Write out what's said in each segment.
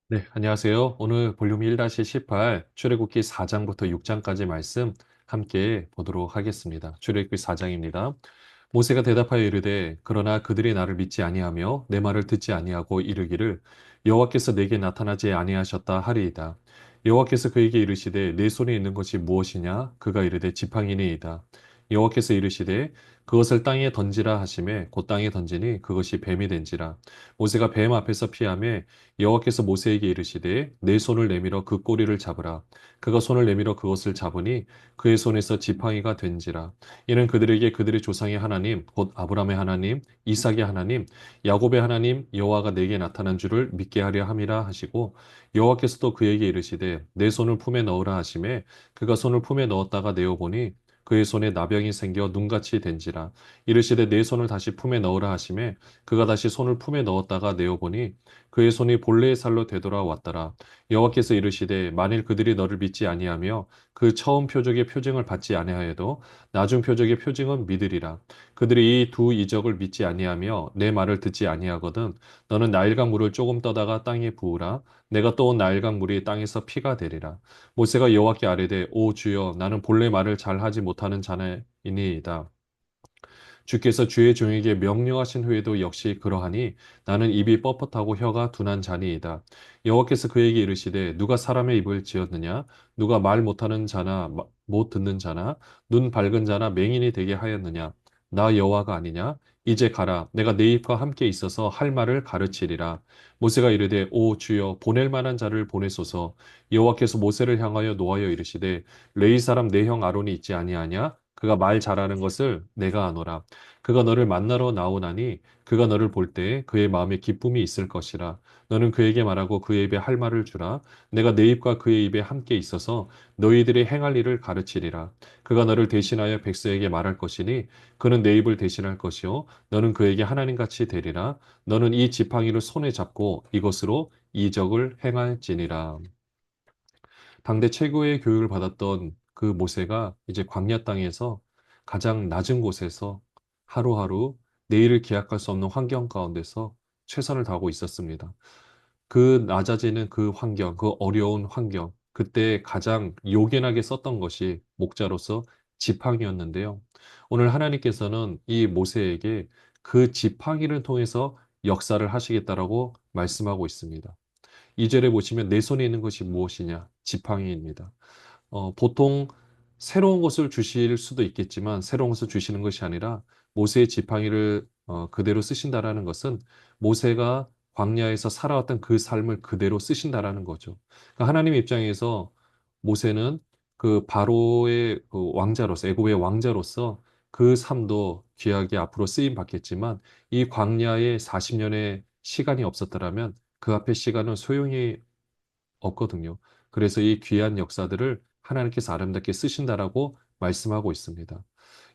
네, 안녕하세요. 오늘 볼륨 1-18 출애굽기 4장부터 6장까지 말씀 함께 보도록 하겠습니다. 출애굽기 4장입니다. 모세가 대답하여 이르되 그러나 그들이 나를 믿지 아니하며 내 말을 듣지 아니하고 이르기를 여호와께서 내게 나타나지 아니하셨다 하리이다. 여호와께서 그에게 이르시되 내 손에 있는 것이 무엇이냐? 그가 이르되 지팡이니이다. 여호와께서 이르시되 그것을 땅에 던지라 하시매 곧 땅에 던지니 그것이 뱀이 된지라. 모세가 뱀 앞에서 피하매 여호와께서 모세에게 이르시되 내 손을 내밀어 그 꼬리를 잡으라. 그가 손을 내밀어 그것을 잡으니 그의 손에서 지팡이가 된지라. 이는 그들에게 그들의 조상의 하나님 곧 아브라함의 하나님 이삭의 하나님 야곱의 하나님 여호와가 내게 나타난 줄을 믿게 하려 함이라 하시고 여호와께서도 그에게 이르시되 내 손을 품에 넣으라 하시매 그가 손을 품에 넣었다가 내어 보니 그의 손에 나병이 생겨 눈같이 된지라. 이르시되 내 손을 다시 품에 넣으라 하시매 그가 다시 손을 품에 넣었다가 내어 보니 그의 손이 본래의 살로 되돌아왔더라. 여호와께서 이르시되 만일 그들이 너를 믿지 아니하며 그 처음 표적의 표징을 받지 아니하여도 나중 표적의 표징은 믿으리라. 그들이 이 두 이적을 믿지 아니하며 내 말을 듣지 아니하거든 너는 나일강 물을 조금 떠다가 땅에 부으라. 내가 떠온 나일강 물이 땅에서 피가 되리라. 모세가 여호와께 아뢰되 오 주여 나는 본래 말을 잘하지 못하는 자나이니이다. 주께서 주의 종에게 명령하신 후에도 역시 그러하니 나는 입이 뻣뻣하고 혀가 둔한 자니이다. 여호와께서 그에게 이르시되 누가 사람의 입을 지었느냐? 누가 말 못하는 자나 못 듣는 자나 눈 밝은 자나 맹인이 되게 하였느냐? 나 여호와가 아니냐? 이제 가라. 내가 네 입과 함께 있어서 할 말을 가르치리라. 모세가 이르되 오 주여 보낼 만한 자를 보내소서. 여호와께서 모세를 향하여 노하여 이르시되 레위 사람 내 형 아론이 있지 아니하냐? 그가 말 잘하는 것을 내가 아노라. 그가 너를 만나러 나오나니 그가 너를 볼 때에 그의 마음에 기쁨이 있을 것이라. 너는 그에게 말하고 그의 입에 할 말을 주라. 내가 내 입과 그의 입에 함께 있어서 너희들이 행할 일을 가르치리라. 그가 너를 대신하여 백성에게 말할 것이니 그는 내 입을 대신할 것이요 너는 그에게 하나님같이 되리라. 너는 이 지팡이를 손에 잡고 이것으로 이적을 행할지니라. 당대 최고의 교육을 받았던 그 모세가 이제 광야 땅에서 가장 낮은 곳에서 하루하루 내일을 기약할 수 없는 환경 가운데서 최선을 다하고 있었습니다. 그 낮아지는 그 환경, 그 어려운 환경, 그때 가장 요긴하게 썼던 것이 목자로서 지팡이였는데요. 오늘 하나님께서는 이 모세에게 그 지팡이를 통해서 역사를 하시겠다라고 말씀하고 있습니다. 2절에 보시면 내 손에 있는 것이 무엇이냐? 지팡이입니다. 보통 새로운 것을 주실 수도 있겠지만 새로운 것을 주시는 것이 아니라 모세의 지팡이를 그대로 쓰신다라는 것은 모세가 광야에서 살아왔던 그 삶을 그대로 쓰신다라는 거죠. 그러니까 하나님 입장에서 모세는 그 바로의 그 왕자로서 애굽의 왕자로서 그 삶도 귀하게 앞으로 쓰임 받겠지만 이 광야에 40년의 시간이 없었더라면 그 앞에 시간은 소용이 없거든요. 그래서 이 귀한 역사들을 하나님께서 아름답게 쓰신다라고 말씀하고 있습니다.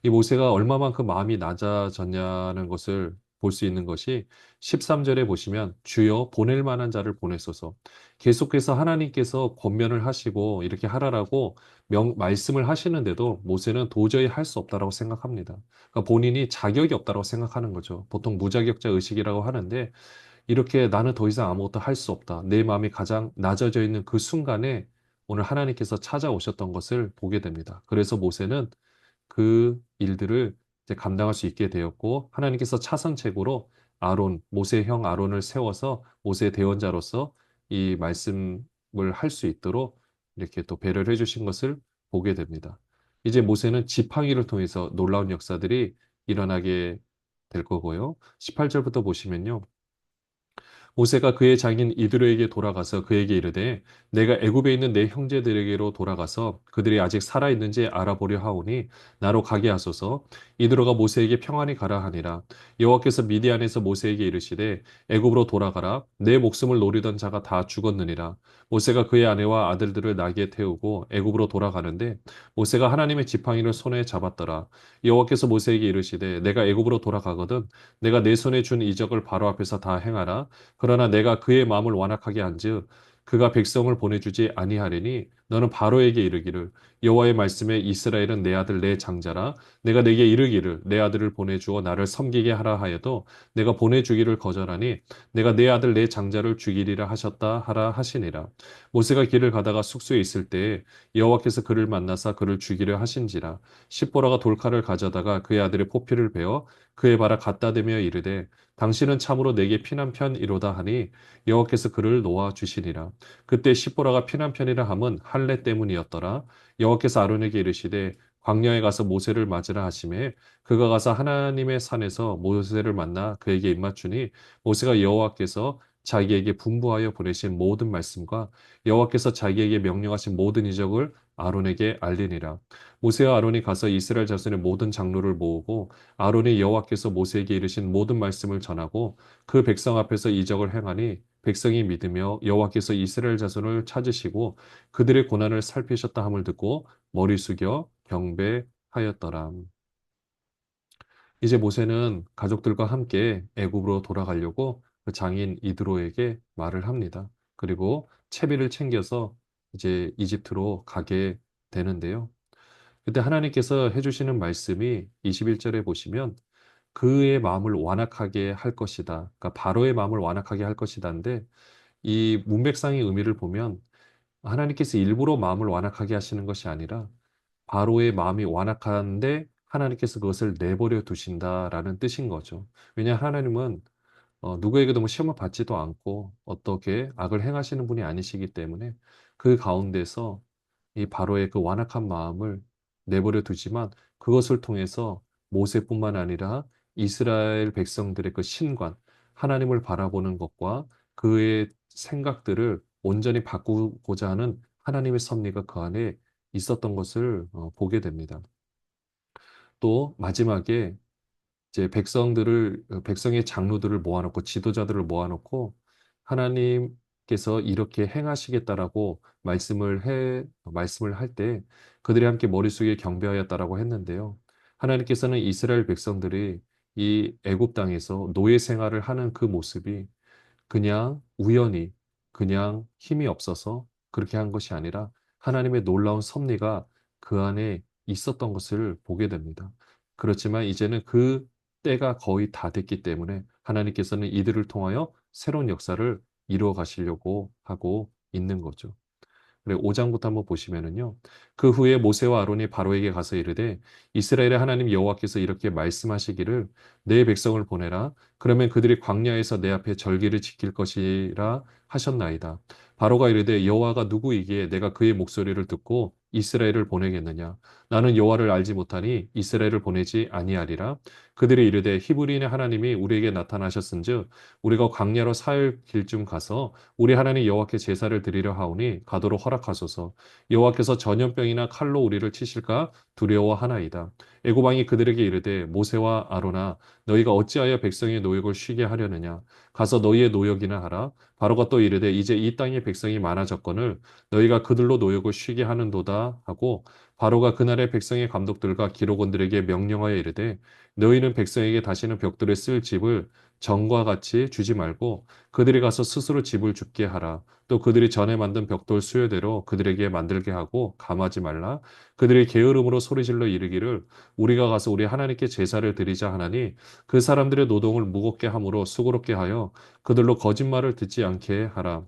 이 모세가 얼마만큼 마음이 낮아졌냐는 것을 볼 수 있는 것이 13절에 보시면 주여 보낼 만한 자를 보내소서. 계속해서 하나님께서 권면을 하시고 이렇게 하라라고 말씀을 하시는데도 모세는 도저히 할 수 없다라고 생각합니다. 그러니까 본인이 자격이 없다라고 생각하는 거죠. 보통 무자격자 의식이라고 하는데 이렇게 나는 더 이상 아무것도 할 수 없다. 내 마음이 가장 낮아져 있는 그 순간에 오늘 하나님께서 찾아오셨던 것을 보게 됩니다. 그래서 모세는 그 일들을 이제 감당할 수 있게 되었고 하나님께서 차선책으로 모세의 형 아론을 세워서 모세의 대원자로서 이 말씀을 할 수 있도록 이렇게 또 배려를 해주신 것을 보게 됩니다. 이제 모세는 지팡이를 통해서 놀라운 역사들이 일어나게 될 거고요. 18절부터 보시면요. 모세가 그의 장인 이드로에게 돌아가서 그에게 이르되 내가 애굽에 있는 내 형제들에게로 돌아가서 그들이 아직 살아 있는지 알아보려 하오니 나로 가게 하소서. 이드로가 모세에게 평안히 가라 하니라. 여호와께서 미디안에서 모세에게 이르시되 애굽으로 돌아가라. 내 목숨을 노리던 자가 다 죽었느니라. 모세가 그의 아내와 아들들을 나귀에 태우고 애굽으로 돌아가는데 모세가 하나님의 지팡이를 손에 잡았더라. 여호와께서 모세에게 이르시되 내가 애굽으로 돌아가거든 내가 내 손에 준 이적을 바로 앞에서 다 행하라. 그러나 내가 그의 마음을 완악하게 한즉 그가 백성을 보내주지 아니하리니 너는 바로에게 이르기를 여호와의 말씀에 이스라엘은 내 아들 내 장자라 내가 내게 이르기를 내 아들을 보내주어 나를 섬기게 하라 하여도 내가 보내주기를 거절하니 내가 내 아들 내 장자를 죽이리라 하셨다 하라 하시니라. 모세가 길을 가다가 숙소에 있을 때에 여호와께서 그를 만나사 그를 죽이려 하신지라. 십보라가 돌칼을 가져다가 그의 아들의 포피를 베어 그의 발에 갖다 대며 이르되 당신은 참으로 내게 피난 편이로다 하니 여호와께서 그를 놓아 주시니라. 그때 십보라가 피난 편이라 함은 할례 때문이었더라. 여호와께서 아론에게 이르시되 광야에 가서 모세를 맞으라 하시매 그가 가서 하나님의 산에서 모세를 만나 그에게 입맞추니 모세가 여호와께서 자기에게 분부하여 보내신 모든 말씀과 여호와께서 자기에게 명령하신 모든 이적을 아론에게 알리니라. 모세와 아론이 가서 이스라엘 자손의 모든 장로를 모으고 아론이 여호와께서 모세에게 이르신 모든 말씀을 전하고 그 백성 앞에서 이적을 행하니 백성이 믿으며 여호와께서 이스라엘 자손을 찾으시고 그들의 고난을 살피셨다 함을 듣고 머리 숙여 경배하였더라. 이제 모세는 가족들과 함께 애굽으로 돌아가려고 그 장인 이드로에게 말을 합니다. 그리고 채비를 챙겨서 이제 이집트로 가게 되는데요. 그때 하나님께서 해주시는 말씀이 21절에 보시면 그의 마음을 완악하게 할 것이다. 그러니까 바로의 마음을 완악하게 할 것이다인데 이 문맥상의 의미를 보면 하나님께서 일부러 마음을 완악하게 하시는 것이 아니라 바로의 마음이 완악한데 하나님께서 그것을 내버려 두신다라는 뜻인 거죠. 왜냐 하나님은 누구에게도 뭐 시험을 받지도 않고 어떻게 악을 행하시는 분이 아니시기 때문에 그 가운데서 이 바로의 그 완악한 마음을 내버려 두지만 그것을 통해서 모세뿐만 아니라 이스라엘 백성들의 그 신관, 하나님을 바라보는 것과 그의 생각들을 온전히 바꾸고자 하는 하나님의 섭리가 그 안에 있었던 것을 보게 됩니다. 또 마지막에 이제 백성의 장로들을 모아놓고 지도자들을 모아놓고 하나님께서 이렇게 행하시겠다라고 말씀을 할 때 그들이 함께 머리 숙여 경배하였다라고 했는데요. 하나님께서는 이스라엘 백성들이 이 애굽 땅에서 노예 생활을 하는 그 모습이 그냥 우연히 그냥 힘이 없어서 그렇게 한 것이 아니라 하나님의 놀라운 섭리가 그 안에 있었던 것을 보게 됩니다. 그렇지만 이제는 그 때가 거의 다 됐기 때문에 하나님께서는 이들을 통하여 새로운 역사를 이루어 가시려고 하고 있는 거죠. 그래, 5장부터 한번 보시면은요. 그 후에 모세와 아론이 바로에게 가서 이르되 이스라엘의 하나님 여호와께서 이렇게 말씀하시기를 내 백성을 보내라. 그러면 그들이 광야에서 내 앞에 절기를 지킬 것이라 하셨나이다. 바로가 이르되 여호와가 누구이기에 내가 그의 목소리를 듣고 이스라엘을 보내겠느냐? 나는 여호와를 알지 못하니 이스라엘을 보내지 아니하리라. 그들이 이르되 히브리인의 하나님이 우리에게 나타나셨은즉 우리가 광야로 사흘 길쯤 가서 우리 하나님 여호와께 제사를 드리려 하오니 가도록 허락하소서. 여호와께서 전염병이나 칼로 우리를 치실까 두려워하나이다. 애굽 왕이 그들에게 이르되 모세와 아론아 너희가 어찌하여 백성의 노역을 쉬게 하려느냐 가서 너희의 노역이나 하라. 바로가 또 이르되 이제 이 땅의 백성이 많아졌거늘 너희가 그들로 노역을 쉬게 하는도다 하고 바로가 그날의 백성의 감독들과 기록원들에게 명령하여 이르되 너희는 백성에게 다시는 벽돌에 쓸 집을 전과 같이 주지 말고 그들이 가서 스스로 집을 짓게 하라. 또 그들이 전에 만든 벽돌 수요대로 그들에게 만들게 하고 감하지 말라. 그들이 게으름으로 소리질러 이르기를 우리가 가서 우리 하나님께 제사를 드리자 하나니 그 사람들의 노동을 무겁게 함으로 수고롭게 하여 그들로 거짓말을 듣지 않게 하라.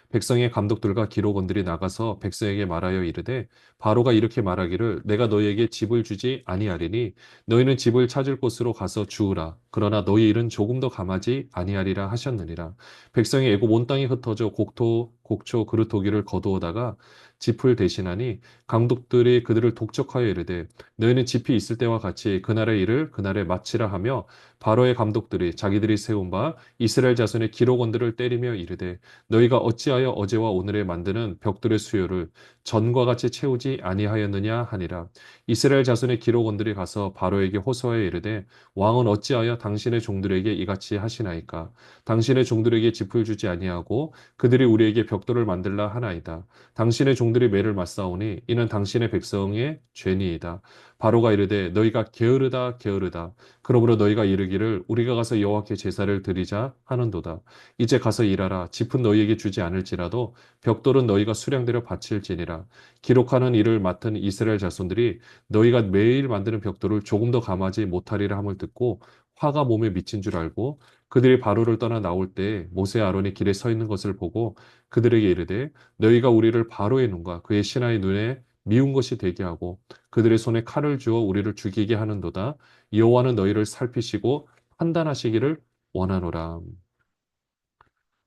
백성의 감독들과 기록원들이 나가서 백성에게 말하여 이르되 바로가 이렇게 말하기를 내가 너희에게 집을 주지 아니하리니 너희는 집을 찾을 곳으로 가서 주우라. 그러나 너희 일은 조금 더 감하지 아니하리라 하셨느니라. 백성이 애굽 온 땅에 흩어져 곡초 그루터기를 거두어다가 짚을 대신하니 감독들이 그들을 독촉하여 이르되 너희는 짚이 있을 때와 같이 그날의 일을 그날에 마치라 하며 바로의 감독들이 자기들이 세운 바 이스라엘 자손의 기록원들을 때리며 이르되 너희가 어찌하여 어제와 오늘에 만드는 벽돌의 수요를 전과 같이 채우지 아니하였느냐 하니라. 이스라엘 자손의 기록원들이 가서 바로에게 호소하여 이르되 왕은 어찌하여 당신의 종들에게 이같이 하시나이까? 당신의 종들에게 짚을 주지 아니하고 그들이 우리에게 벽돌을 만들라 하나이다. 당신의 종들이 매를 맞사오니 이는 당신의 백성의 죄니이다. 바로가 이르되 너희가 게으르다 게으르다. 그러므로 너희가 이르기를 우리가 가서 여호와께 제사를 드리자 하는도다. 이제 가서 일하라. 짚은 너희에게 주지 않을지라도 벽돌은 너희가 수량대로 바칠지니라. 기록하는 일을 맡은 이스라엘 자손들이 너희가 매일 만드는 벽돌을 조금 더 감하지 못하리라 함을 듣고 화가 몸에 미친 줄 알고 그들이 바로를 떠나 나올 때 모세 아론이 길에 서 있는 것을 보고 그들에게 이르되 너희가 우리를 바로의 눈과 그의 신하의 눈에 미운 것이 되게 하고 그들의 손에 칼을 주어 우리를 죽이게 하는도다. 여호와는 너희를 살피시고 판단하시기를 원하노라.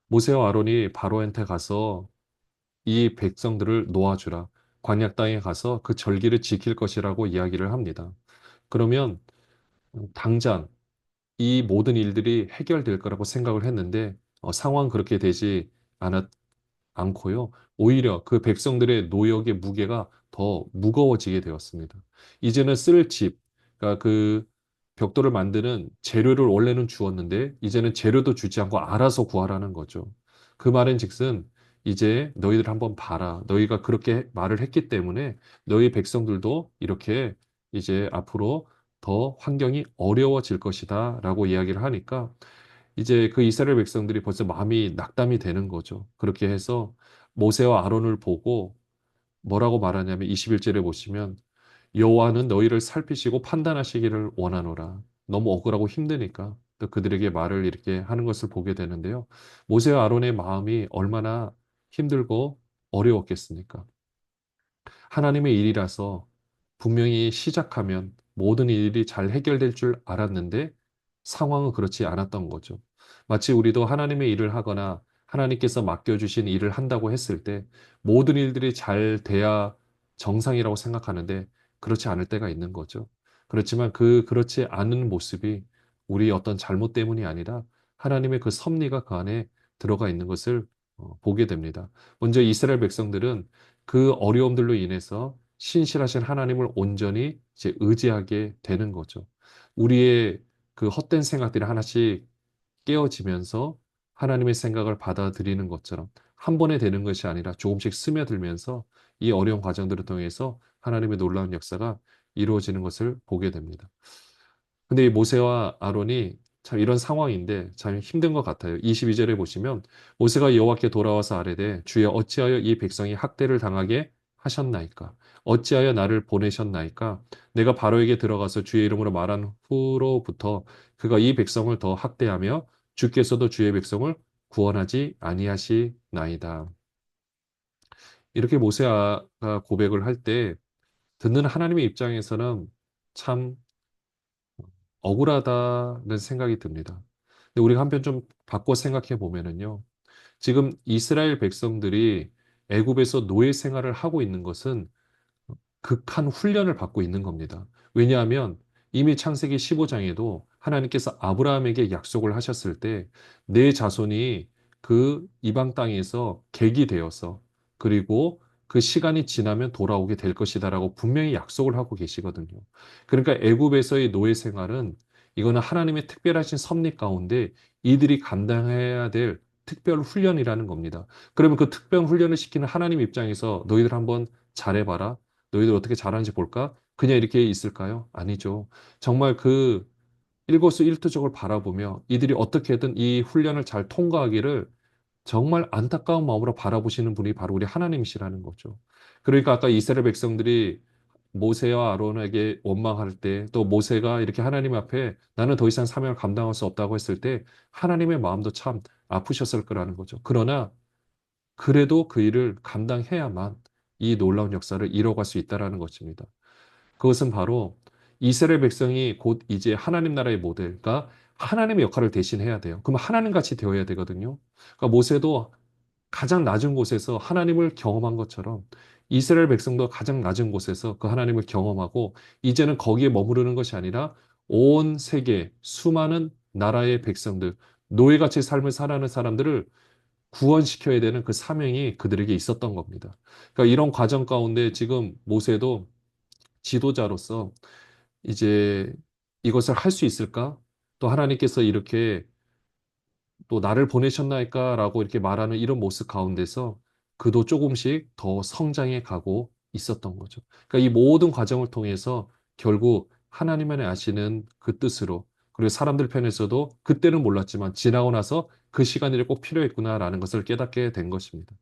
모세와 아론이 바로한테 가서 이 백성들을 놓아주라. 광야 땅에 가서 그 절기를 지킬 것이라고 이야기를 합니다. 그러면 당장 이 모든 일들이 해결될 거라고 생각을 했는데 상황 그렇게 되지 않고요. 오히려 그 백성들의 노역의 무게가 더 무거워지게 되었습니다. 이제는 쓸 집, 그러니까 그 벽돌을 만드는 재료를 원래는 주었는데 이제는 재료도 주지 않고 알아서 구하라는 거죠. 그 말인즉슨 이제 너희들 한번 봐라. 너희가 그렇게 말을 했기 때문에 너희 백성들도 이렇게 이제 앞으로 더 환경이 어려워질 것이다라고 이야기를 하니까 이제 그 이스라엘 백성들이 벌써 마음이 낙담이 되는 거죠. 그렇게 해서 모세와 아론을 보고 뭐라고 말하냐면 21절에 보시면 여호와는 너희를 살피시고 판단하시기를 원하노라. 너무 억울하고 힘드니까 또 그들에게 말을 이렇게 하는 것을 보게 되는데요. 모세와 아론의 마음이 얼마나 힘들고 어려웠겠습니까? 하나님의 일이라서 분명히 시작하면 모든 일이 잘 해결될 줄 알았는데 상황은 그렇지 않았던 거죠. 마치 우리도 하나님의 일을 하거나 하나님께서 맡겨주신 일을 한다고 했을 때 모든 일들이 잘 돼야 정상이라고 생각하는데 그렇지 않을 때가 있는 거죠. 그렇지만 그렇지 않은 모습이 우리 어떤 잘못 때문이 아니라 하나님의 그 섭리가 그 안에 들어가 있는 것을 보게 됩니다. 먼저 이스라엘 백성들은 그 어려움들로 인해서 신실하신 하나님을 온전히 이제 의지하게 되는 거죠. 우리의 그 헛된 생각들이 하나씩 깨어지면서 하나님의 생각을 받아들이는 것처럼 한 번에 되는 것이 아니라 조금씩 스며들면서 이 어려운 과정들을 통해서 하나님의 놀라운 역사가 이루어지는 것을 보게 됩니다. 근데 이 모세와 아론이 참 이런 상황인데 참 힘든 것 같아요. 22절에 보시면 모세가 여호와께 돌아와서 아뢰되 주여 어찌하여 이 백성이 학대를 당하게 하셨나이까? 어찌하여 나를 보내셨나이까? 내가 바로에게 들어가서 주의 이름으로 말한 후로부터 그가 이 백성을 더 학대하며 주께서도 주의 백성을 구원하지 아니하시나이다. 이렇게 모세가 고백을 할 때 듣는 하나님의 입장에서는 참 억울하다는 생각이 듭니다. 근데 우리가 한편 좀 바꿔 생각해 보면은요. 지금 이스라엘 백성들이 애굽에서 노예 생활을 하고 있는 것은 극한 훈련을 받고 있는 겁니다. 왜냐하면 이미 창세기 15장에도 하나님께서 아브라함에게 약속을 하셨을 때 내 자손이 그 이방 땅에서 객이 되어서 그리고 그 시간이 지나면 돌아오게 될 것이다라고 분명히 약속을 하고 계시거든요. 그러니까 애굽에서의 노예 생활은 이거는 하나님의 특별하신 섭리 가운데 이들이 감당해야 될 특별 훈련이라는 겁니다. 그러면 그 특별 훈련을 시키는 하나님 입장에서 너희들 한번 잘해봐라. 너희들 어떻게 잘하는지 볼까? 그냥 이렇게 있을까요? 아니죠. 정말 그 일거수일투족을 바라보며 이들이 어떻게든 이 훈련을 잘 통과하기를 정말 안타까운 마음으로 바라보시는 분이 바로 우리 하나님이시라는 거죠. 그러니까 아까 이스라엘 백성들이 모세와 아론에게 원망할 때 또 모세가 이렇게 하나님 앞에 나는 더 이상 사명을 감당할 수 없다고 했을 때 하나님의 마음도 참 아프셨을 거라는 거죠. 그러나 그래도 그 일을 감당해야만 이 놀라운 역사를 이뤄갈 수 있다라는 것입니다. 그것은 바로 이스라엘 백성이 곧 이제 하나님 나라의 모델과 하나님의 역할을 대신해야 돼요. 그럼 하나님 같이 되어야 되거든요. 그러니까 모세도 가장 낮은 곳에서 하나님을 경험한 것처럼 이스라엘 백성도 가장 낮은 곳에서 그 하나님을 경험하고 이제는 거기에 머무르는 것이 아니라 온 세계 수많은 나라의 백성들, 노예같이 삶을 살아가는 사람들을 구원시켜야 되는 그 사명이 그들에게 있었던 겁니다. 그러니까 이런 과정 가운데 지금 모세도 지도자로서 이제 이것을 할 수 있을까? 또 하나님께서 이렇게 또 나를 보내셨나이까라고 이렇게 말하는 이런 모습 가운데서 그도 조금씩 더 성장해 가고 있었던 거죠. 그러니까 이 모든 과정을 통해서 결국 하나님만이 아시는 그 뜻으로, 그리고 사람들 편에서도 그때는 몰랐지만 지나고 나서 그 시간이 꼭 필요했구나라는 것을 깨닫게 된 것입니다.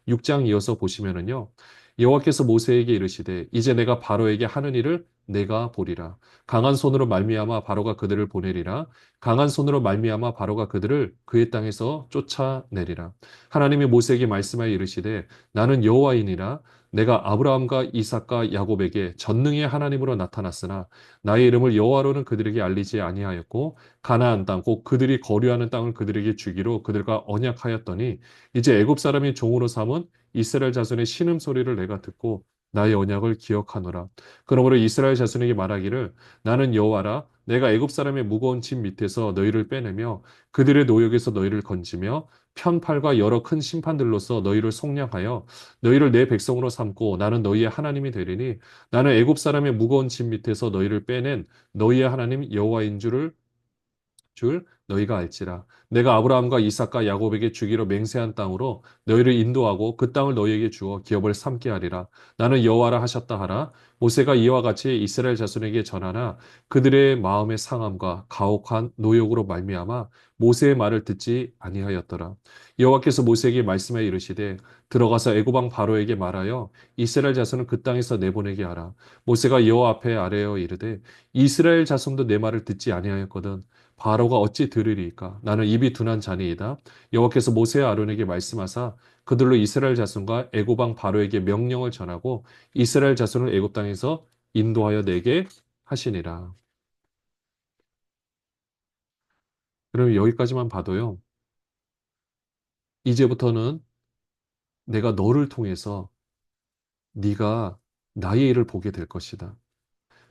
6장 이어서 보시면은요. 여호와께서 모세에게 이르시되 이제 내가 바로에게 하는 일을 내가 보리라. 강한 손으로 말미암아 바로가 그들을 보내리라. 강한 손으로 말미암아 바로가 그들을 그의 땅에서 쫓아내리라. 하나님이 모세에게 말씀하여 이르시되 나는 여호와이니라. 내가 아브라함과 이삭과 야곱에게 전능의 하나님으로 나타났으나 나의 이름을 여호와로는 그들에게 알리지 아니하였고 가나안 땅 곧 그들이 거류하는 땅을 그들에게 주기로 그들과 언약하였더니 이제 애굽 사람이 종으로 삼은 이스라엘 자손의 신음 소리를 내가 듣고 나의 언약을 기억하노라. 그러므로 이스라엘 자손에게 말하기를 나는 여호와라. 내가 애굽 사람의 무거운 짐 밑에서 너희를 빼내며 그들의 노역에서 너희를 건지며 편팔과 여러 큰 심판들로서 너희를 속량하여 너희를 내 백성으로 삼고 나는 너희의 하나님이 되리니 나는 애굽 사람의 무거운 짐 밑에서 너희를 빼낸 너희의 하나님 여호와인 줄 너희가 알지라. 내가 아브라함과 이삭과 야곱에게 주기로 맹세한 땅으로 너희를 인도하고 그 땅을 너희에게 주어 기업을 삼게 하리라. 나는 여호와라 하셨다 하라. 모세가 이와 같이 이스라엘 자손에게 전하나 그들의 마음의 상함과 가혹한 노역으로 말미암아 모세의 말을 듣지 아니하였더라. 여호와께서 모세에게 말씀하여 이르시되 들어가서 애굽 왕 바로에게 말하여 이스라엘 자손을 그 땅에서 내보내게 하라. 모세가 여호와 앞에 아뢰어 이르되 이스라엘 자손도 내 말을 듣지 아니하였거든. 바로가 어찌 들으리까? 나는 입이 둔한 자니이다. 여호와께서 모세와 아론에게 말씀하사 그들로 이스라엘 자손과 애굽 왕 바로에게 명령을 전하고 이스라엘 자손을 애굽 땅에서 인도하여 내게 하시니라. 그럼 여기까지만 봐도요. 이제부터는 내가 너를 통해서 네가 나의 일을 보게 될 것이다.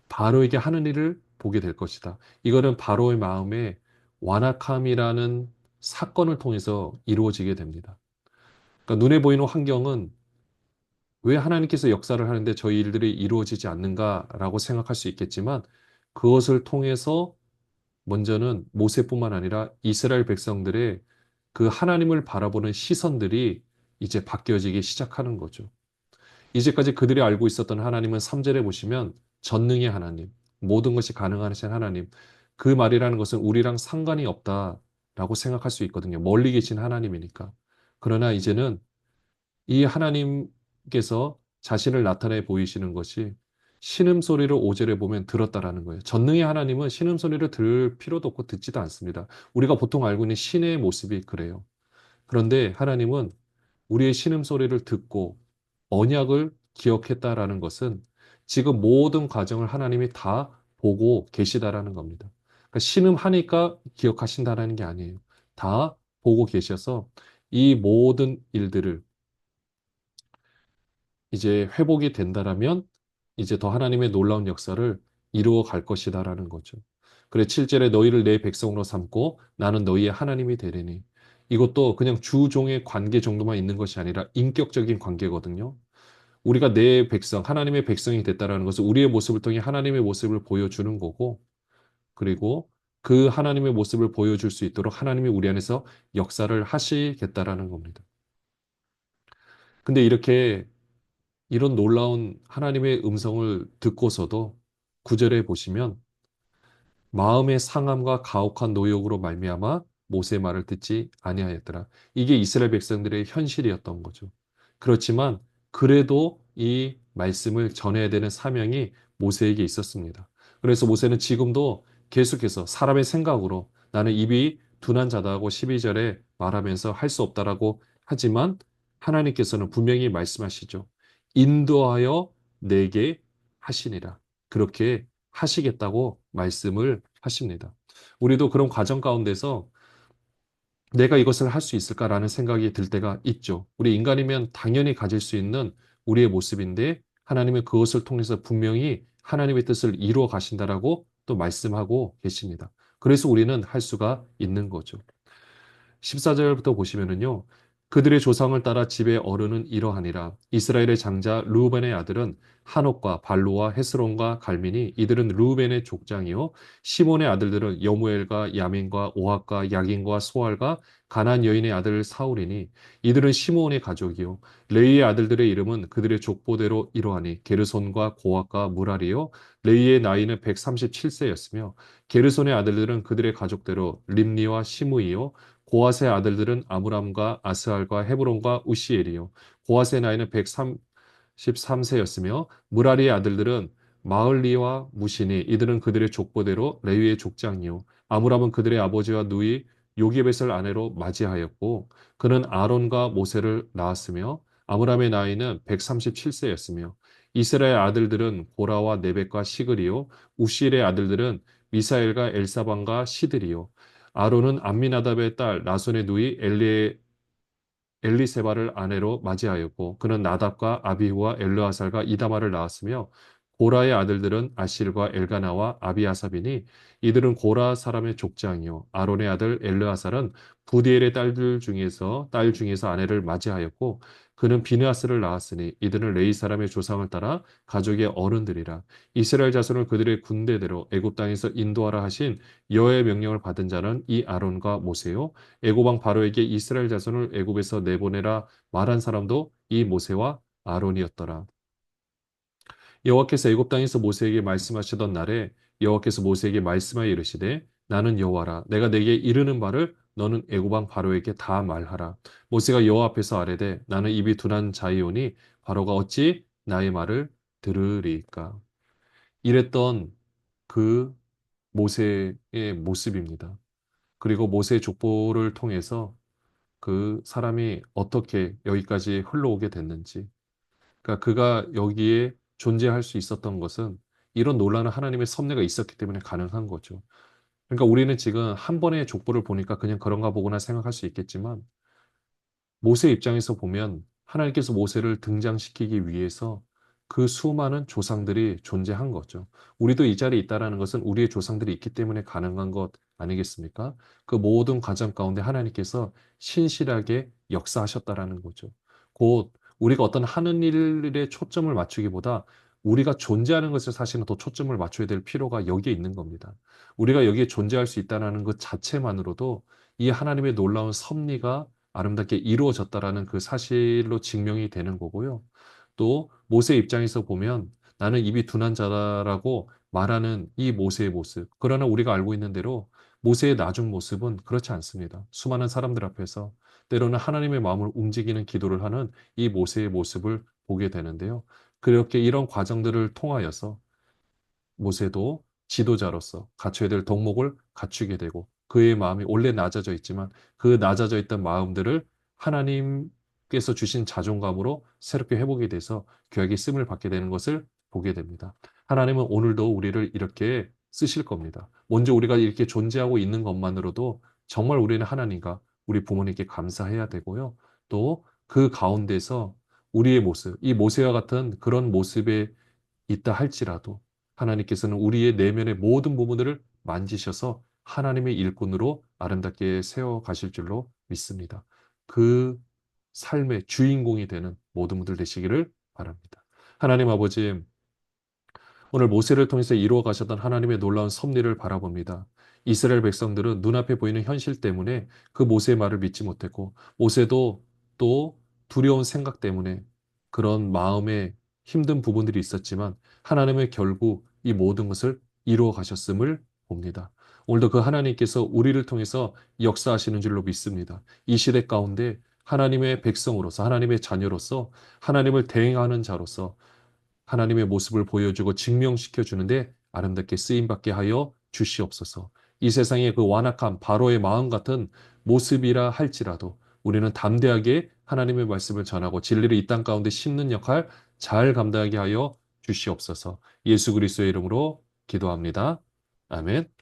바로에게 하는 일을 보게 될 것이다. 이거는 바로의 마음에 완악함이라는 사건을 통해서 이루어지게 됩니다. 그러니까 눈에 보이는 환경은 왜 하나님께서 역사를 하는데 저희 일들이 이루어지지 않는가라고 생각할 수 있겠지만 그것을 통해서 먼저는 모세뿐만 아니라 이스라엘 백성들의 그 하나님을 바라보는 시선들이 이제 바뀌어지기 시작하는 거죠. 이제까지 그들이 알고 있었던 하나님은 3절에 보시면 전능의 하나님, 모든 것이 가능하신 하나님. 그 말이라는 것은 우리랑 상관이 없다라고 생각할 수 있거든요. 멀리 계신 하나님이니까. 그러나 이제는 이 하나님께서 자신을 나타내 보이시는 것이 신음소리를 5절에 보면 들었다라는 거예요. 전능의 하나님은 신음소리를 들을 필요도 없고 듣지도 않습니다. 우리가 보통 알고 있는 신의 모습이 그래요. 그런데 하나님은 우리의 신음소리를 듣고 언약을 기억했다라는 것은 지금 모든 과정을 하나님이 다 보고 계시다라는 겁니다. 그러니까 신음하니까 기억하신다라는 게 아니에요. 다 보고 계셔서 이 모든 일들을 이제 회복이 된다라면 이제 더 하나님의 놀라운 역사를 이루어 갈 것이다라는 거죠. 그래 7절에 너희를 내 백성으로 삼고 나는 너희의 하나님이 되리니 이것도 그냥 주종의 관계 정도만 있는 것이 아니라 인격적인 관계거든요. 우리가 내 백성, 하나님의 백성이 됐다라는 것은 우리의 모습을 통해 하나님의 모습을 보여주는 거고 그리고 그 하나님의 모습을 보여줄 수 있도록 하나님이 우리 안에서 역사를 하시겠다라는 겁니다. 근데 이렇게 이런 놀라운 하나님의 음성을 듣고서도 구절에 보시면 마음의 상함과 가혹한 노역으로 말미암아 모세의 말을 듣지 아니하였더라. 이게 이스라엘 백성들의 현실이었던 거죠. 그렇지만 그래도 이 말씀을 전해야 되는 사명이 모세에게 있었습니다. 그래서 모세는 지금도 계속해서 사람의 생각으로 나는 입이 둔한 자다고 12절에 말하면서 할 수 없다라고 하지만 하나님께서는 분명히 말씀하시죠. 인도하여 내게 하시니라. 그렇게 하시겠다고 말씀을 하십니다. 우리도 그런 과정 가운데서 내가 이것을 할 수 있을까라는 생각이 들 때가 있죠. 우리 인간이면 당연히 가질 수 있는 우리의 모습인데 하나님은 그것을 통해서 분명히 하나님의 뜻을 이루어 가신다라고 또 말씀하고 계십니다. 그래서 우리는 할 수가 있는 거죠. 14절부터 보시면은요. 그들의 조상을 따라 집의 어른은 이러하니라. 이스라엘의 장자 르우벤의 아들은 한옥과 발로와 헤스론과 갈미니 이들은 르우벤의 족장이요. 시몬의 아들들은 여무엘과 야민과 오학과 야긴과 소알과 가난 여인의 아들 사울이니 이들은 시므온의 가족이요. 레이의 아들들의 이름은 그들의 족보대로 이러하니 게르손과 고학과 무라리요. 레이의 나이는 137세였으며 게르손의 아들들은 그들의 가족대로 림니와 시므이요. 고핫의 아들들은 아므람과 아스알과 헤브론과 우시엘이요. 고핫의 나이는 133세였으며 무라리의 아들들은 마을리와 무시니 이들은 그들의 족보대로 레위의 족장이요. 아므람은 그들의 아버지와 누이 요게벳을 아내로 맞이하였고 그는 아론과 모세를 낳았으며 아므람의 나이는 137세였으며 이스라엘 아들들은 고라와 네벡과 시글이요. 우시엘의 아들들은 미사엘과 엘사반과 시들이요. 아론은 암미나답의 딸 나손의 누이 엘리세바를 아내로 맞이하였고 그는 나답과 아비후와 엘르아살과 이다마를 낳았으며 고라의 아들들은 아실과 엘가나와 아비아삽이니 이들은 고라 사람의 족장이요 아론의 아들 엘르아살은 부디엘의 딸 중에서 아내를 맞이하였고 그는 비느하스를 낳았으니 이들은 레이 사람의 조상을 따라 가족의 어른들이라 이스라엘 자손을 그들의 군대대로 애굽 땅에서 인도하라 하신 여호와의 명령을 받은 자는 이 아론과 모세요 애굽 왕 바로에게 이스라엘 자손을 애굽에서 내보내라 말한 사람도 이 모세와 아론이었더라. 여호와께서 애굽 땅에서 모세에게 말씀하시던 날에 여호와께서 모세에게 말씀하여 이르시되 나는 여호와라 내가 내게 이르는 말을 너는 애굽 왕 바로에게 다 말하라. 모세가 여호와 앞에서 아뢰되 나는 입이 둔한 자이오니 바로가 어찌 나의 말을 들으리까. 이랬던 그 모세의 모습입니다. 그리고 모세의 족보를 통해서 그 사람이 어떻게 여기까지 흘러오게 됐는지. 그러니까 그가 여기에 존재할 수 있었던 것은 이런 놀라는 하나님의 섭리가 있었기 때문에 가능한 거죠. 그러니까 우리는 지금 한 번의 족보를 보니까 그냥 그런가 보구나 생각할 수 있겠지만 모세 입장에서 보면 하나님께서 모세를 등장시키기 위해서 그 수많은 조상들이 존재한 거죠. 우리도 이 자리에 있다라는 것은 우리의 조상들이 있기 때문에 가능한 것 아니겠습니까? 그 모든 과정 가운데 하나님께서 신실하게 역사하셨다라는 거죠. 곧 우리가 어떤 하는 일에 초점을 맞추기보다 우리가 존재하는 것을 사실은 더 초점을 맞춰야 될 필요가 여기에 있는 겁니다. 우리가 여기에 존재할 수 있다는 것 자체만으로도 이 하나님의 놀라운 섭리가 아름답게 이루어졌다라는 그 사실로 증명이 되는 거고요. 또 모세 입장에서 보면 나는 입이 둔한 자라고 말하는 이 모세의 모습. 그러나 우리가 알고 있는 대로 모세의 나중 모습은 그렇지 않습니다. 수많은 사람들 앞에서 때로는 하나님의 마음을 움직이는 기도를 하는 이 모세의 모습을 보게 되는데요. 그렇게 이런 과정들을 통하여서 모세도 지도자로서 갖춰야 될 덕목을 갖추게 되고 그의 마음이 원래 낮아져 있지만 그 낮아져 있던 마음들을 하나님께서 주신 자존감으로 새롭게 회복이 돼서 귀하게 쓰임을 받게 되는 것을 보게 됩니다. 하나님은 오늘도 우리를 이렇게 쓰실 겁니다. 먼저 우리가 이렇게 존재하고 있는 것만으로도 정말 우리는 하나님과 우리 부모님께 감사해야 되고요. 또 그 가운데서 우리의 모습, 이 모세와 같은 그런 모습에 있다 할지라도 하나님께서는 우리의 내면의 모든 부분들을 만지셔서 하나님의 일꾼으로 아름답게 세워 가실 줄로 믿습니다. 그 삶의 주인공이 되는 모든 분들 되시기를 바랍니다. 하나님 아버지, 오늘 모세를 통해서 이루어 가셨던 하나님의 놀라운 섭리를 바라봅니다. 이스라엘 백성들은 눈앞에 보이는 현실 때문에 그 모세의 말을 믿지 못했고, 모세도 또 두려운 생각 때문에 그런 마음에 힘든 부분들이 있었지만, 하나님의 결국 이 모든 것을 이루어 가셨음을 봅니다. 오늘도 그 하나님께서 우리를 통해서 역사하시는 줄로 믿습니다. 이 시대 가운데 하나님의 백성으로서, 하나님의 자녀로서, 하나님을 대행하는 자로서 하나님의 모습을 보여주고 증명시켜 주는데 아름답게 쓰임받게 하여 주시옵소서. 이 세상의 그 완악한 바로의 마음 같은 모습이라 할지라도 우리는 담대하게 하나님의 말씀을 전하고 진리를 이 땅 가운데 심는 역할 잘 감당하게 하여 주시옵소서. 예수 그리스도의 이름으로 기도합니다. 아멘.